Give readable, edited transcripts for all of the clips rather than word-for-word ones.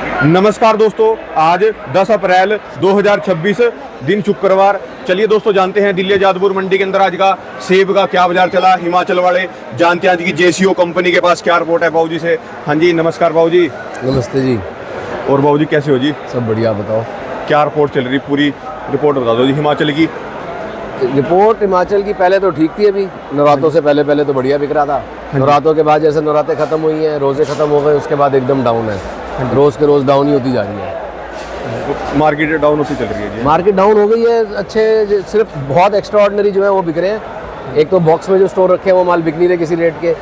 नमस्कार दोस्तों, आज 10 अप्रैल 2026 दिन शुक्रवार। चलिए दोस्तों जानते हैं दिल्ली जादपुर मंडी के अंदर आज का सेब का क्या बाजार चला। हिमाचल वाले जानते हैं आज की जेसीओ कंपनी के पास क्या रिपोर्ट है बाबू जी से। हाँ जी नमस्कार बाबू जी। नमस्ते जी। और बाबू जी कैसे हो जी? सब बढ़िया, बताओ क्या रिपोर्ट चल रही, पूरी रिपोर्ट बता दो जी हिमाचल की। रिपोर्ट हिमाचल की पहले तो ठीक थी, अभी नवरात्रों से पहले तो बढ़िया बिक रहा था। नवरात्रों के बाद जैसे नवरात्रे खत्म हुई हैं, रोजे खत्म हो गए, उसके बाद एकदम डाउन है। रोज के रोज डाउन ही होती जा रही है। मार्केट डाउन होती चल रही है जी। मार्केट डाउन हो गई है। अच्छे सिर्फ बहुत एक्स्ट्रा ऑर्डिनरी जो है वो बिक रहे हैं। एक तो बॉक्स में जो स्टोर रखे हैं वो माल बिक नहीं रहे किसी रेट के।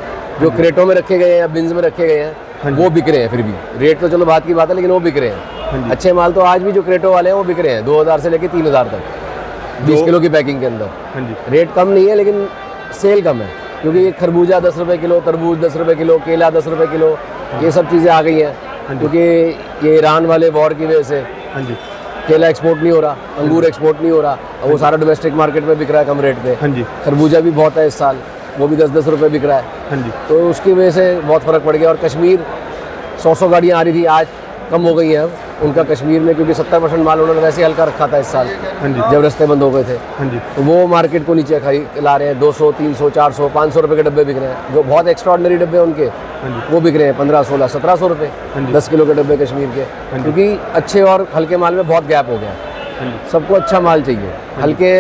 जो क्रेटों में रखे गए हैं या बिन्स में रखे गए हैं वो बिक रहे हैं। फिर भी रेट तो चलो बात की बात है, लेकिन वो बिक रहे हैं। अच्छे माल तो आज भी जो क्रेटो वाले हैं वो बिक रहे हैं 2000 से लेकर 3000 तक 20 किलो की पैकिंग के अंदर। रेट कम नहीं है लेकिन सेल कम है, क्योंकि ये खरबूजा 10 रुपये किलो, तरबूज 10 रुपये किलो, केला 10 रुपये किलो, ये सब चीज़ें आ गई हैं। क्योंकि ये ईरान वाले वॉर की वजह से केला एक्सपोर्ट नहीं हो रहा, अंगूर एक्सपोर्ट नहीं हो रहा, और वो सारा डोमेस्टिक मार्केट में बिक रहा है कम रेट पे। खरबूजा भी बहुत है इस साल, वो भी 10-10 रुपये बिक रहा है। तो उसकी वजह से बहुत फ़र्क पड़ गया। और कश्मीर 100 गाड़ियाँ आ रही थी, आज कम हो गई हैं अब उनका कश्मीर में, क्योंकि 70% माल उन्होंने वैसे हल्का रखा था इस साल जब रास्ते बंद हो गए थे। तो वो मार्केट को नीचे ला रहे हैं। 200, 300, 400, 500 रुपये के डब्बे बिक रहे हैं। जो बहुत एक्स्ट्राऑर्डिनरी डब्बे उनके वो बिक रहे हैं 15, 16, 1700 रुपये 10 किलो के डब्बे कश्मीर के। क्योंकि अच्छे और हल्के माल में बहुत गैप हो गया। सबको अच्छा माल चाहिए, हल्के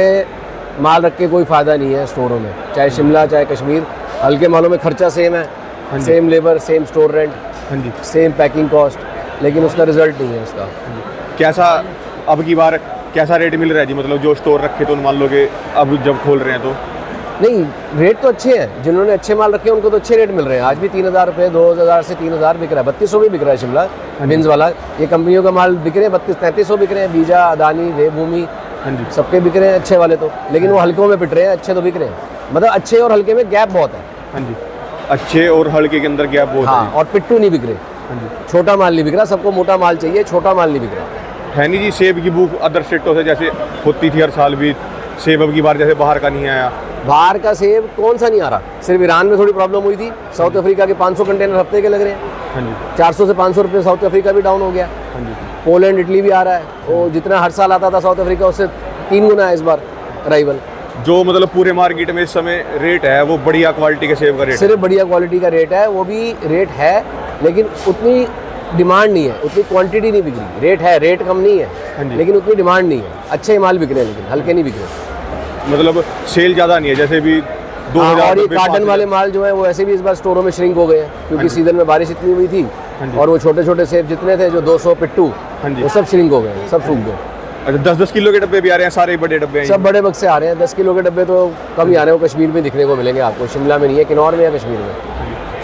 माल रख के कोई फ़ायदा नहीं है स्टोरों में, चाहे शिमला चाहे कश्मीर। हल्के मालों में खर्चा सेम है, same labour, same store rent, same packing cost, लेकिन उसका रिजल्ट नहीं है उसका। कैसा अब की बार कैसा रेट मिल रहा है जी? मतलब जो स्टोर रखे तो मान लो कि अब जब खोल रहे हैं तो नहीं, रेट तो अच्छे हैं। जिन्होंने अच्छे माल रखे हैं उनको तो अच्छे रेट मिल रहे हैं। आज भी 3000 रुपये, 2000 से 3000 बिक रहा है। 3200 भी बिक रहा है शिमला बिन्स वाला। ये कंपनियों का माल बिक रहे हैं 3200-3300 बिक रहे हैं। बीजा, अदानी, देवभूमि, सबके बिक रहे हैं अच्छे वाले तो। लेकिन वो हल्कों में पिट रहे हैं, अच्छे तो बिक रहे हैं। मतलब अच्छे और हल्के में गैप बहुत है। अच्छे और हल्के के अंदर गैप बहुत है। और पिट्टू नहीं बिक रहे, छोटा माल नहीं बिक रहा। सबको मोटा माल चाहिए, छोटा माल नहीं बिक रहा है। नहीं जी, सेब की भूख अदर स्टेटों से जैसे होती थी हर साल भी, सेब अब की बार जैसे बाहर का नहीं आया। बाहर का सेब कौन सा नहीं आ रहा? सिर्फ ईरान में थोड़ी प्रॉब्लम हुई थी। साउथ अफ्रीका के 500 कंटेनर हफ्ते के लग रहे हैं। 400 से 500 रुपये साउथ अफ्रीका भी डाउन हो गया। पोलैंड, इटली भी आ रहा है। वो जितना हर साल आता था साउथ अफ्रीका, उससे 3 गुना है इस बार अराइवल। जो मतलब पूरे मार्केट में इस समय रेट है वो बढ़िया क्वालिटी के सेब का रेट, सिर्फ बढ़िया क्वालिटी का रेट है। वो भी रेट है लेकिन उतनी डिमांड नहीं है, उतनी क्वांटिटी नहीं बिक रही। रेट है, रेट कम नहीं है, लेकिन उतनी डिमांड नहीं है। अच्छे माल बिक रहे हैं लेकिन हल्के नहीं बिक रहे। मतलब सेल ज़्यादा नहीं है, जैसे भी 2000। और ये कार्टन वाले माल जो है वो ऐसे भी इस बार स्टोरों में श्रिंक हो गए हैं, क्योंकि सीजन में बारिश इतनी हुई थी। और वो छोटे छोटे सेब जितने थे जो 200 पिट्टू, वो सब श्रिंक हो गए, सब सूख गए। अच्छा, 10-10 किलो के डब्बे भी आ रहे हैं, सारे बड़े डब्बे हैं? सब बड़े बक्से आ रहे हैं। 10 किलो के डब्बे तो कम ही आ रहे हैं। वो कश्मीर में दिखने को मिलेंगे आपको, शिमला में नहीं है, किन्नौर में या कश्मीर में।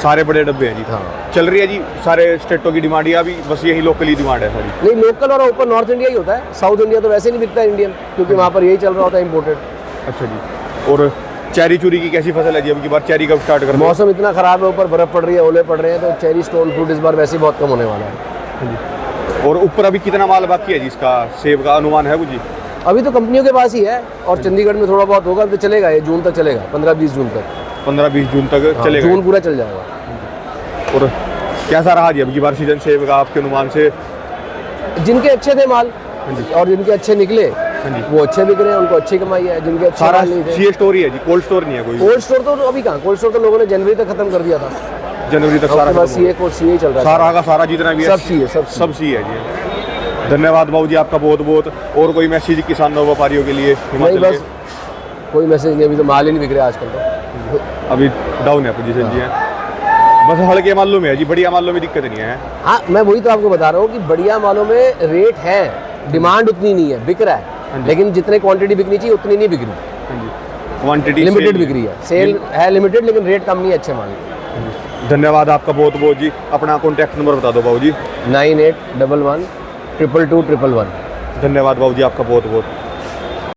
सारे बड़े डब्बे हैं जी। हाँ, चल रही है जी सारे स्टेटों की डिमांड, या अभी बस यही लोकली डिमांड है सारी? नहीं, लोकल और ऊपर नॉर्थ इंडिया ही होता है। साउथ इंडिया तो वैसे नहीं बिकता इंडियन, क्योंकि वहाँ पर यही चल रहा होता है इम्पोर्टेड। अच्छा जी। और चेरी चूरी की कैसी फसल है जी? अब की बार चेरी कब स्टार्ट कर? मौसम इतना ख़राब है, ऊपर बर्फ़ पड़ रही है, ओले पड़ रहे हैं, तो चेरी स्टोन फ्रूट इस बार वैसे ही बहुत कम होने वाला है। और ऊपर अभी कितना माल बाकी है जी इसका सेब का, अनुमान है कुछ जी? अभी तो कंपनियों के पास ही है, और चंडीगढ़ में थोड़ा बहुत होगा। तो चलेगा, ये जून तक चलेगा, 15-20 जून तक। 15-20 जून तक चलेगा? जून पूरा चल जाएगा। और कैसा रहा जी अब की बार सीजन सेब का आपके अनुमान से? जिनके अच्छे थे माल और जिनके अच्छे निकले वो अच्छे बिक रहे हैं, उनको अच्छी कमाई है। जिनके अच्छे सारा नहीं थे, सी स्टोर ही है जी, कोल्ड स्टोर नहीं है कोई? कोल्ड स्टोर तो अभी कहाँ, कोल्ड स्टोर तो लोगों ने जनवरी तक खत्म कर दिया था। जनवरी तक सारा बस ये कोर्स ही चल रहा है, सारा का सारा जितना भी है सब सी है, सब सी है जी। धन्यवाद बाबू जी आपका बहुत बहुत। और कोई मैसेज किसानों व्यापारियों के लिए? नहीं, बस कोई मैसेज नहीं। अभी तो माल ही नहीं बिक रहा आजकल तो, अभी डाउन है पोजीशन जी है। बस हल्के मालों में है जी, बढ़िया मालों में दिक्कत नहीं है। हाँ, मैं वही तो आपको बता रहा हूँ कि बढ़िया मालों में रेट है, डिमांड उतनी नहीं है, बिक रहा है, लेकिन जितने क्वांटिटी बिकनी चाहिए उतनी नहीं बिक रही। क्वांटिटी लिमिटेड बिक रही है, सेल है लिमिटेड, लेकिन रेट कम नहीं है अच्छे माल। धन्यवाद आपका बहुत बहुत जी। अपना कॉन्टैक्ट नंबर बता दो बाबू जी। 9811 222 111। धन्यवाद बाबू जी आपका बहुत बहुत।